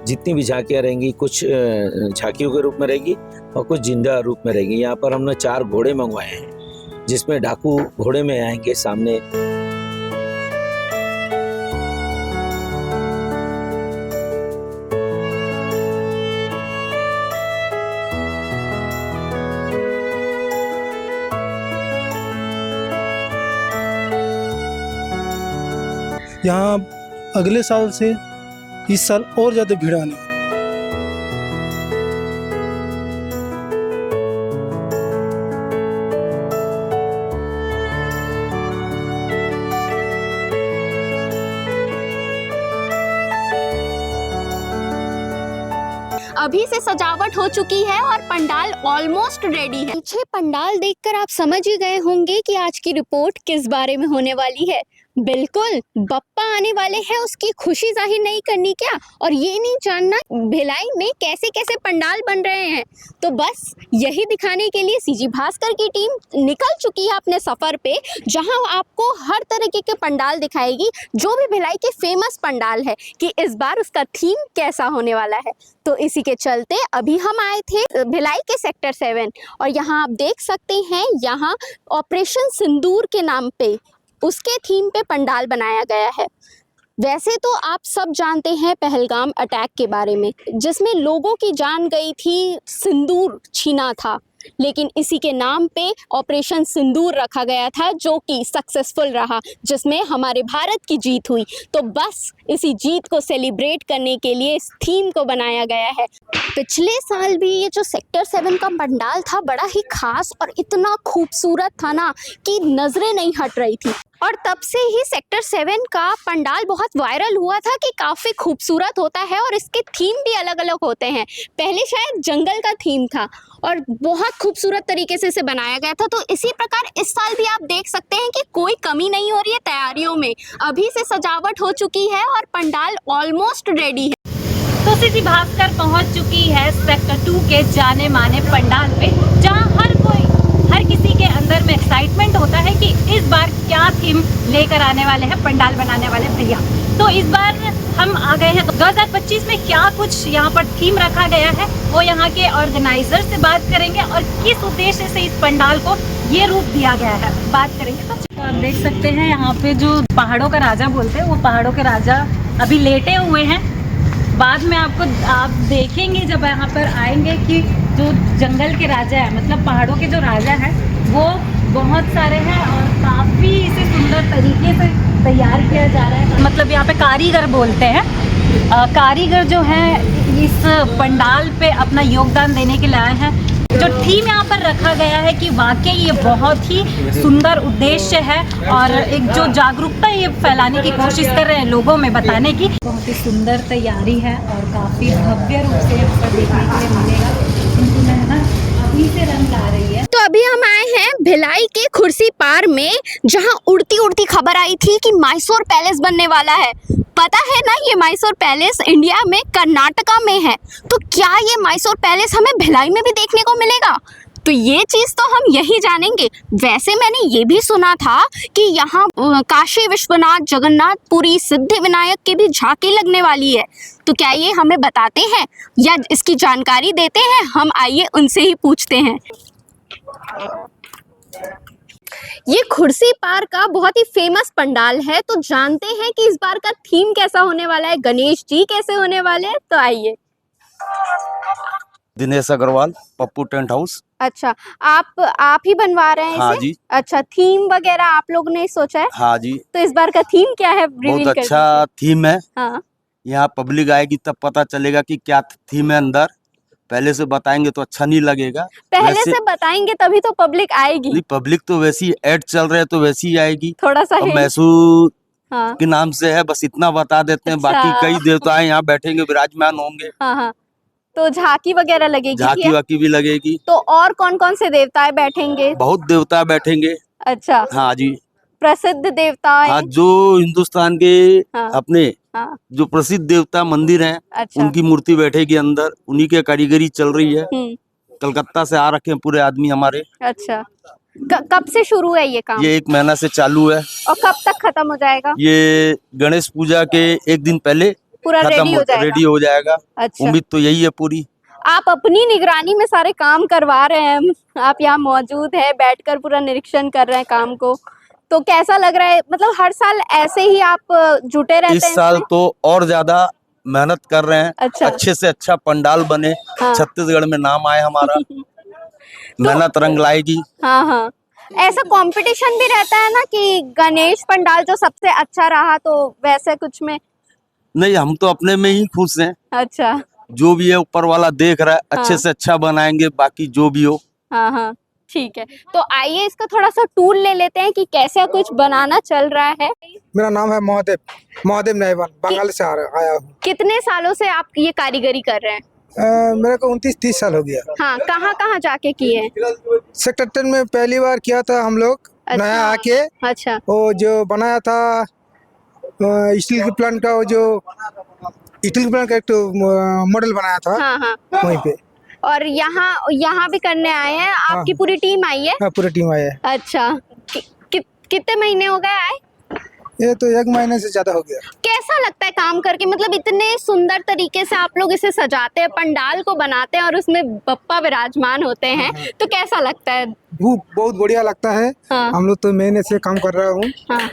जितनी भी झांकियाँ रहेंगी कुछ झांकियों के रूप में रहेगी और कुछ जिंदा रूप में रहेगी। यहाँ पर हमने 4 घोड़े मंगवाए हैं जिसमें डाकू घोड़े में आएंगे सामने। यहाँ अगले साल से इस साल और ज़्यादा भीड़ आने वाली। अभी से सजावट हो चुकी है और पंडाल ऑलमोस्ट रेडी है। पीछे पंडाल देखकर आप समझ ही गए होंगे कि आज की रिपोर्ट किस बारे में होने वाली है। बिल्कुल, बप्पा आने वाले हैं, उसकी खुशी जाहिर नहीं करनी क्या, और ये नहीं जानना भिलाई में कैसे कैसे पंडाल बन रहे हैं। तो बस यही दिखाने के लिए सीजी भास्कर की टीम निकल चुकी है अपने सफ़र पे, जहां आपको हर तरीके के पंडाल दिखाएगी, जो भी भिलाई के फेमस पंडाल है कि इस बार उसका थीम कैसा होने वाला है। तो इसी के चलते अभी हम आए थे भिलाई के सेक्टर 7 और यहाँ आप देख सकते हैं, यहाँ ऑपरेशन सिंदूर के नाम पे उसके थीम पे पंडाल बनाया गया है। वैसे तो आप सब जानते हैं पहलगाम अटैक के बारे में, जिसमें लोगों की जान गई थी, सिंदूर छीना था, लेकिन इसी के नाम पे ऑपरेशन सिंदूर रखा गया था, जो कि सक्सेसफुल रहा, जिसमें हमारे भारत की जीत हुई। तो बस इसी जीत को सेलिब्रेट करने के लिए इस थीम को बनाया गया है। पिछले साल भी ये जो सेक्टर 7 का पंडाल था बड़ा ही खास और इतना खूबसूरत था ना कि नजरें नहीं हट रही थी, और तब से ही सेक्टर 7 का पंडाल बहुत वायरल हुआ था कि काफ़ी खूबसूरत होता है और इसके थीम भी अलग अलग होते हैं। पहले शायद जंगल का थीम था और बहुत खूबसूरत तरीके से इसे बनाया गया था। तो इसी प्रकार इस साल भी आप देख सकते हैं कि कोई कमी नहीं हो रही है तैयारियों में। अभी से सजावट हो चुकी है और पंडाल ऑलमोस्ट रेडी है। तो सीजी भास्कर पहुंच चुकी है सेक्टर 2 के जाने माने पंडाल पे, जहां हर किसी के अंदर में एक्साइटमेंट होता है कि इस बार क्या थीम लेकर आने वाले हैं पंडाल बनाने वाले भैया। तो इस बार हम आ गए हैं, तो 2025 में क्या कुछ यहाँ पर थीम रखा गया है वो यहाँ के ऑर्गेनाइजर से बात करेंगे और किस उद्देश्य से इस पंडाल को ये रूप दिया गया है बात करेंगे। तो आप देख सकते हैं यहाँ पे जो पहाड़ों का राजा बोलते हैं, वो पहाड़ों के राजा अभी लेटे हुए हैं। बाद में आप देखेंगे जब यहाँ पर आएंगे कि जो जंगल के राजा है, मतलब पहाड़ों के जो राजा हैं, वो बहुत सारे हैं और काफ़ी इसे सुंदर तरीके से तैयार किया जा रहा है। मतलब यहाँ पे कारीगर बोलते हैं, कारीगर जो है इस पंडाल पे अपना योगदान देने के लिए आए हैं। जो थीम यहाँ पर रखा गया है कि वाकई ये बहुत ही सुंदर उद्देश्य है और एक जो जागरूकता ये फैलाने की कोशिश कर रहे हैं लोगों में बताने की, बहुत ही सुंदर तैयारी है और काफ़ी भव्य रूप से यहाँ पर देखने के लिए मिलेगा। उनकी मेहनत अभी से रंग ला रही है। तो अभी हम आए हैं भिलाई के खुर्सी पार में, जहां उड़ती उड़ती खबर आई थी कि मैसूर पैलेस बनने वाला है। पता है ना, ये मैसूर पैलेस इंडिया में कर्नाटका में है। तो क्या ये मैसूर पैलेस हमें भिलाई में भी देखने को मिलेगा? तो ये चीज़ तो हम यही जानेंगे। वैसे मैंने ये भी सुना था कि यहाँ काशी विश्वनाथ, जगन्नाथ पुरी, सिद्धि विनायक की भी झांकी लगने वाली है। तो क्या ये हमें बताते हैं या इसकी जानकारी देते हैं? हम आइए उनसे ही पूछते हैं। ये खुर्सी पार का बहुत ही फेमस पंडाल है, तो जानते हैं कि इस बार का थीम कैसा होने वाला है, गणेश जी कैसे होने वाले हैं। तो आइए। Dinesh Agarwal, Pappu tent house. अच्छा, आप ही बनवा रहे हैं इसे? हाँ जी। अच्छा, थीम वगैरह आप लोग ने सोचा है? हाँ जी। तो इस बार का थीम क्या है? बहुत अच्छा थीम है। हाँ। यहाँ पब्लिक आएगी तब पता चलेगा कि क्या थीम है अंदर। पहले से बताएंगे तो अच्छा नहीं लगेगा। पहले से बताएंगे तभी तो पब्लिक आएगी। नहीं, पब्लिक तो वैसी ऐड चल रहे तो वैसी ही आएगी। थोड़ा सा मैसूर हाँ। के नाम से है, बस इतना बता देते हैं। अच्छा। बाकी कई देवताएं यहाँ बैठेंगे, विराजमान होंगे। हाँ हाँ। तो झांकी वगैरह लगेगी? झांकी वाकी भी लगेगी। तो और कौन कौन से देवताएं बैठेंगे? बहुत देवता बैठेंगे। अच्छा। हाँ जी। प्रसिद्ध देवता है? हाँ, जो हिंदुस्तान के हाँ। अपने हाँ। जो प्रसिद्ध देवता मंदिर हैं, अच्छा। उनकी मूर्ति बैठेगी अंदर। उन्हीं के कारीगरी चल रही है। कलकत्ता से आ रखे हैं पूरे आदमी हमारे। अच्छा, कब से शुरू है ये काम? ये 1 महीना से चालू है। और कब तक खत्म हो जाएगा? ये गणेश पूजा के 1 दिन पहले पूरा खत्म रेडी हो जाएगा। रेडी हो जाएगा। अच्छा, उम्मीद तो यही है पूरी। आप अपनी निगरानी में सारे काम करवा रहे हैं, आप यहाँ मौजूद है, बैठकर पूरा निरीक्षण कर रहे हैं काम को, तो कैसा लग रहा है? मतलब हर साल ऐसे ही आप जुटे रहते इस हैं साल इसमें? तो और ज्यादा मेहनत कर रहे हैं। अच्छा। अच्छे से अच्छा पंडाल बने, हाँ। छत्तीसगढ़ में नाम आए हमारा। मेहनत रंग लाएगी। हाँ हाँ, ऐसा कंपटीशन भी रहता है ना कि गणेश पंडाल जो सबसे अच्छा रहा, तो वैसे कुछ में? नहीं, हम तो अपने में ही खुश हैं। अच्छा, जो भी है ऊपर वाला देख रहा है, अच्छे हाँ। से अच्छा बनाएंगे, बाकी जो भी हो। हाँ हाँ, ठीक है। तो आइए इसका थोड़ा सा टूर ले लेते हैं कि कैसा कुछ बनाना चल रहा है। मेरा नाम है महादेव नायवान, बंगाल से आया हूँ। कितने सालों से आप ये कारीगरी कर रहे हैं? मेरे को 29-30 साल हो गया। हाँ, कहाँ कहाँ जाके किए हैं? सेक्टर 10 में पहली बार किया था हम लोग। अच्छा। नया आके अच्छा, वो जो बनाया था स्टील के प्लांट का, वो जो स्टील के प्लांट का एक मॉडल बनाया था हाँ हाँ। वहीं पे। और यहाँ भी करने आए हैं? आपकी पूरी टीम आई है? हाँ, पूरी टीम आया है। अच्छा, कितने महीने हो गए आए? ये तो 1 महीने से ज्यादा हो गया। कैसा लगता है काम करके? मतलब इतने सुंदर तरीके से आप लोग इसे सजाते हैं, पंडाल को बनाते हैं और उसमें बप्पा विराजमान होते हैं, तो कैसा लगता है? बहुत बढ़िया लगता है। हाँ। हम लोग तो महीने से काम कर रहा हूँ। हाँ।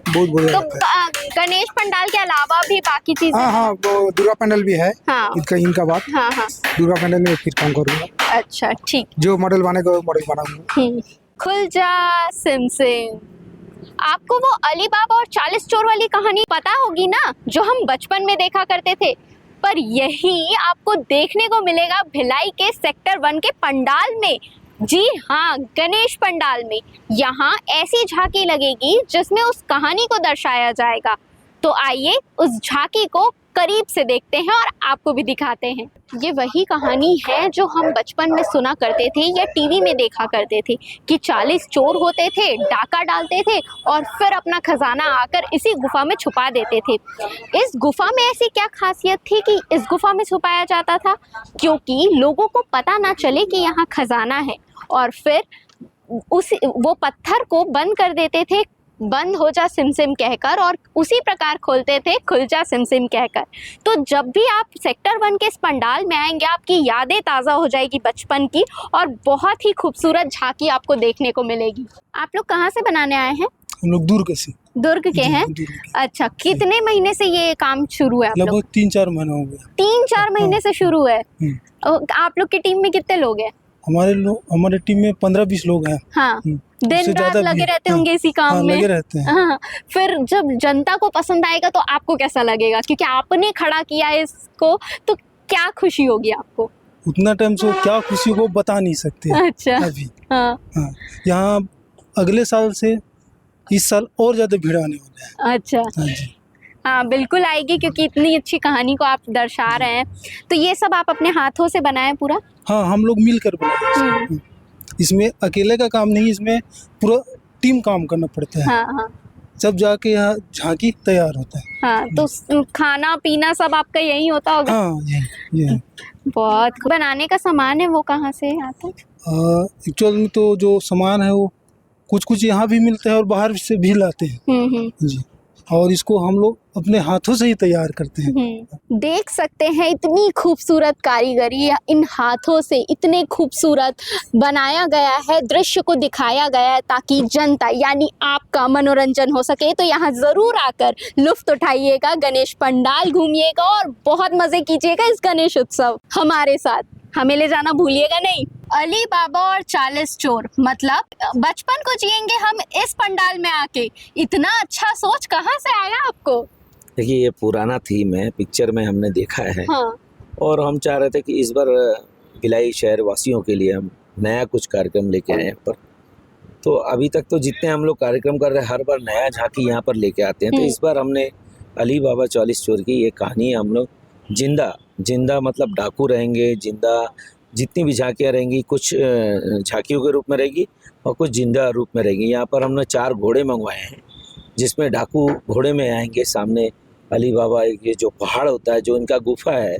बहुत बढ़िया तो लगता है। गणेश पंडाल के अलावा भी बाकी चीजें? हाँ हाँ, वो दुर्गा पंडाल भी है। हाँ। इनका बात। हाँ हाँ। दुर्गा पंडाल में फिर काम करूँगा। अच्छा, ठीक। जो मॉडल बनेगा वो मॉडल बनाऊंगा। खुल जा सिम सिम। आपको वो अली बाबा और 40 चोर वाली कहानी पता होगी ना, जो हम बचपन में देखा करते थे, पर यही आपको देखने को मिलेगा भिलाई के सेक्टर 1 के पंडाल में। जी हाँ, गणेश पंडाल में। यहाँ ऐसी झांकी लगेगी जिसमें उस कहानी को दर्शाया जाएगा। तो आइए उस झांकी को करीब से देखते हैं और आपको भी दिखाते हैं। ये वही कहानी है जो हम बचपन में सुना करते थे या टीवी में देखा करते थे कि 40 चोर होते थे, डाका डालते थे और फिर अपना खजाना आकर इसी गुफा में छुपा देते थे। इस गुफा में ऐसी क्या खासियत थी कि इस गुफा में छुपाया जाता था? क्योंकि लोगों को पता ना चले कि यहाँ खजाना है, और फिर वो पत्थर को बंद कर देते थे, बंद हो जा सिमसिम कहकर, और उसी प्रकार खोलते थे खुल जा सिमसिम कहकर। तो जब भी आप सेक्टर 1 के इस पंडाल में आएंगे, आपकी यादें ताज़ा हो जाएगी बचपन की, और बहुत ही खूबसूरत झांकी आपको देखने को मिलेगी। आप लोग कहाँ से बनाने आए हैं? हम लोग दुर्ग से। दुर्ग के हैं? अच्छा, कितने महीने से ये काम शुरू है आप लोग? लगभग 3-4 महीने हो गए। 3-4 महीने से शुरू है। आप लोग की टीम में कितने लोग हैं? हमारे टीम में 15-20 लोग हैं। हाँ, दिन उससे रात ज्यादा लगे भी। रहते होंगे इसी काम हाँ, में। लगे रहते हैं। हाँ, फिर जब जनता को पसंद आएगा तो आपको कैसा लगेगा? क्योंकि आपने खड़ा किया है इसको, तो क्या खुशी होगी आपको? उतना टाइम से क्या खुशी को बता नहीं सकते अच्छा। अभी। हाँ। हाँ, यहाँ अगले साल से इस साल और ज्यादा भीड़ आने वाला है। अच्छा। हाँ जी। हाँ, बिल्कुल आएगी, क्योंकि इतनी अच्छी कहानी को आप दर्शा रहे हैं। तो ये सब आप अपने हाथों से बनाए पूरा? हाँ, हम लोग मिलकर बनाए। इसमें अकेले का काम नहीं, इसमें पूरा टीम काम करना पड़ता है। हाँ हाँ। जब जाके यहाँ झांकी तैयार होता है। हाँ, तो खाना पीना सब आपका यही होता होगा? हाँ, ये बहुत बनाने का सामान है वो कहाँ से आता है? एक्चुअल में तो जो सामान है वो कुछ यहाँ भी मिलता है और बाहर से भी लाते हैं जी। और इसको हम लोग अपने हाथों से ही तैयार करते हैं। देख सकते हैं इतनी खूबसूरत कारीगरी, इन हाथों से इतने खूबसूरत बनाया गया है, दृश्य को दिखाया गया है ताकि जनता यानी आपका मनोरंजन हो सके। तो यहाँ ज़रूर आकर लुफ्त उठाइएगा, गणेश पंडाल घूमिएगा और बहुत मज़े कीजिएगा इस गणेश उत्सव हमारे साथ। हमें ले जाना भूलिएगा नहीं। अली बाबा और 40 चोर, मतलब बचपन को जिएंगे हम इस पंडाल में आके। इतना अच्छा सोच कहाँ से आया आपको? देखिए, ये पुराना थीम है, पिक्चर में हमने देखा है। हाँ। और हम चाह रहे थे कि इस बार भिलाई शहर वासियों के लिए हम नया कुछ कार्यक्रम लेके आए हैं पर। तो अभी तक तो जितने हम लोग कार्यक्रम कर रहे हैं, हर बार नया झांकी यहाँ पर लेके आते हैं। तो इस बार हमने अली बाबा 40 चोर की ये कहानी हम लोग जिंदा मतलब डाकू रहेंगे, जिंदा जितनी भी झांकियाँ रहेंगी, कुछ झांकियों के रूप में रहेगी और कुछ जिंदा रूप में रहेगी। यहाँ पर हमने 4 घोड़े मंगवाए हैं, जिसमें डाकू घोड़े में आएंगे। सामने अली बाबा, ये जो पहाड़ होता है, जो इनका गुफा है,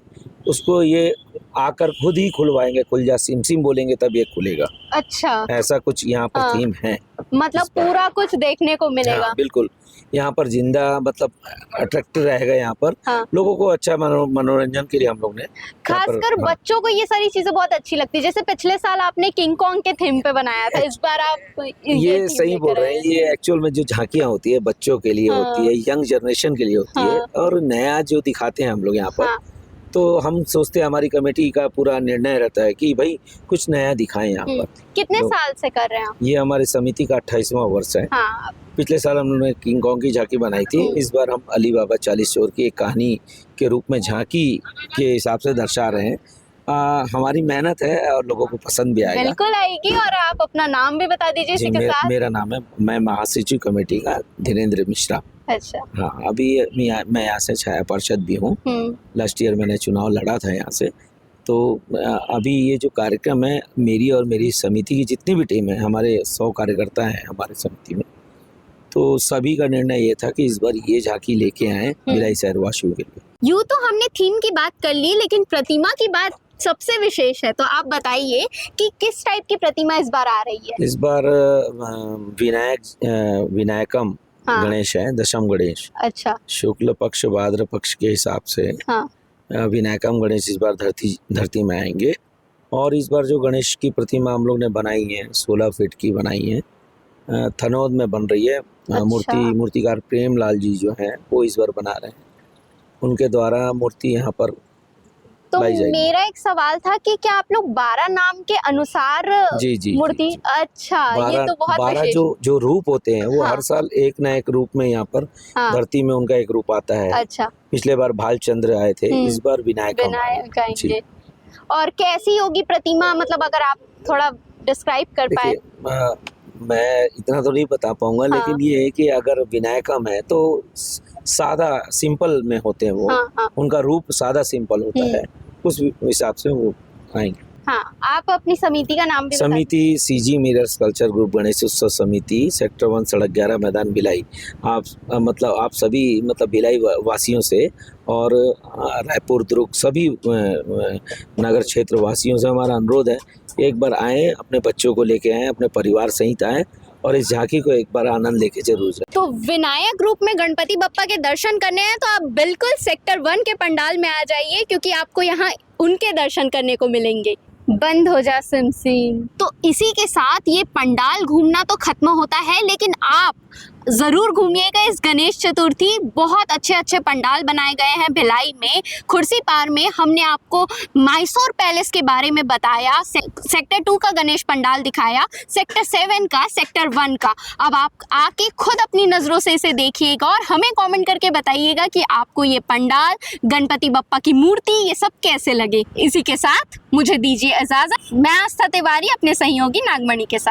उसको ये आकर खुद ही खुलवाएंगे, खुल जा सिम सिम बोलेंगे तब ये खुलेगा। अच्छा, ऐसा कुछ यहाँ पर हाँ। थीम है। मतलब पूरा कुछ देखने को मिलेगा। हाँ, बिल्कुल। यहाँ पर जिंदा मतलब अट्रैक्ट रहेगा यहाँ पर। हाँ। लोगों को अच्छा मनोरंजन के लिए हम लोग ने यहाँ पर- खासकर हाँ। बच्चों को ये सारी चीजें बहुत अच्छी लगती है। जैसे पिछले साल आपने किंग कॉन्ग के थीम पे बनाया था, इस बार आप ये थीम सही लेकर बोल रहे आए हैं। ये एक्चुअल में जो झांकियाँ होती है बच्चों के लिए हाँ। होती है, यंग जनरेशन के लिए होती है, हाँ। और नया जो दिखाते हैं हम लोग यहाँ पर। हाँ। तो हम सोचते हैं, हमारी कमेटी का पूरा निर्णय रहता है कि भाई कुछ नया दिखाएं यहाँ पर। कितने तो- साल से कर रहे हैं आप? ये हमारी समिति का 28वां वर्ष है। हाँ। पिछले साल हम लोगों ने किंग कॉन्ग की झांकी बनाई थी। इस बार हम अली बाबा 40 चोर की एक कहानी के रूप में झांकी के हिसाब से दर्शा रहे हैं। हमारी मेहनत है और लोगों को पसंद भी आएगा। बिल्कुल आएगी। और आप अपना नाम भी बता दीजिए जी, इसी के साथ। मेरा नाम है, मैं महासचिव कमेटी का धीरेन्द्र मिश्रा। अच्छा। हाँ, अभी मैं यहाँ से छाया पार्षद भी हूँ। लास्ट ईयर मैंने चुनाव लड़ा था यहाँ से। तो अभी ये जो कार्यक्रम है, मेरी और मेरी समिति की जितनी भी टीम है, हमारे 100 कार्यकर्ता हैं हमारे समिति में, तो सभी का निर्णय ये था कि इस बार ये झांकी लेके आए भिलाई शहरवासियों के लिए। यूँ तो हमने थीम की बात कर ली, लेकिन प्रतिमा की बात सबसे विशेष है। तो आप बताइए कि किस टाइप की प्रतिमा इस बार आ रही है? इस बार विनायकम हाँ। गणेश है, दशम गणेश। अच्छा। शुक्ल पक्ष भाद्र पक्ष के हिसाब से हाँ। विनायकम गणेश इस बार धरती में आएंगे। और इस बार जो गणेश की प्रतिमा हम लोग ने बनाई है, 16 फीट की बनाई है, थनौद में बन रही है। अच्छा। मूर्तिकार प्रेम लाल जी जो हैं वो इस बार बना रहे हैं। उनके द्वारा मूर्ति यहाँ पर तो लाई जाएगी। मेरा एक सवाल था कि क्या आप लोग 12 नाम के अनुसार जी मूर्ति? अच्छा, ये तो बहुत 12 विशेष। जो रूप होते हैं वो हाँ। हर साल एक ना एक रूप में यहाँ पर हाँ। धरती में उनका एक रूप आता है। अच्छा। पिछले बार भालचंद्र आए थे, इस बार विनायक विनायक आएंगे। और कैसी होगी प्रतिमा, मतलब अगर आप थोड़ा डिस्क्राइब कर पाए? मैं इतना तो नहीं बता पाऊंगा, हाँ। लेकिन ये है कि अगर विनायकम है तो सादा सिंपल में होते हैं वो। हाँ, हाँ। उनका रूप सादा सिंपल होता है, उस हिसाब से वो आएंगे। हाँ, आप अपनी समिति का नाम भी बता समिति CG mirrors culture group Ganesh उत्सव समिति, सेक्टर 1 सड़क 11 मैदान भिलाई। आप आप सभी भिलाई वासियों से और रायपुर दुर्ग सभी नगर क्षेत्र वासियों से हमारा अनुरोध है, एक बार आएँ, अपने बच्चों को लेके आएँ, अपने परिवार सहित आएँ और इस झांकी को एक बार आनंद लेके जरूर जाए। तो विनायक रूप में गणपति बप्पा के दर्शन करने हैं तो आप बिल्कुल सेक्टर 1 के पंडाल में आ जाइए, क्योंकि आपको यहाँ उनके दर्शन करने को मिलेंगे। बंद हो जा सिमसिम। तो इसी के साथ ये पंडाल घूमना तो खत्म होता है, लेकिन आप जरूर घूमिएगा इस गणेश चतुर्थी। बहुत अच्छे अच्छे पंडाल बनाए गए हैं भिलाई में। खुर्सीपार में हमने आपको मैसूर पैलेस के बारे में बताया, सेक्टर 2 का गणेश पंडाल दिखाया, सेक्टर 7 का, सेक्टर 1 का। अब आप आके खुद अपनी नज़रों से इसे देखिएगा और हमें कमेंट करके बताइएगा कि आपको ये पंडाल, गणपति बप्पा की मूर्ति, ये सब कैसे लगे। इसी के साथ मुझे दीजिए इजाज़त। मैं आस्था तिवारी अपने सहयोगी नागमणि के साथ।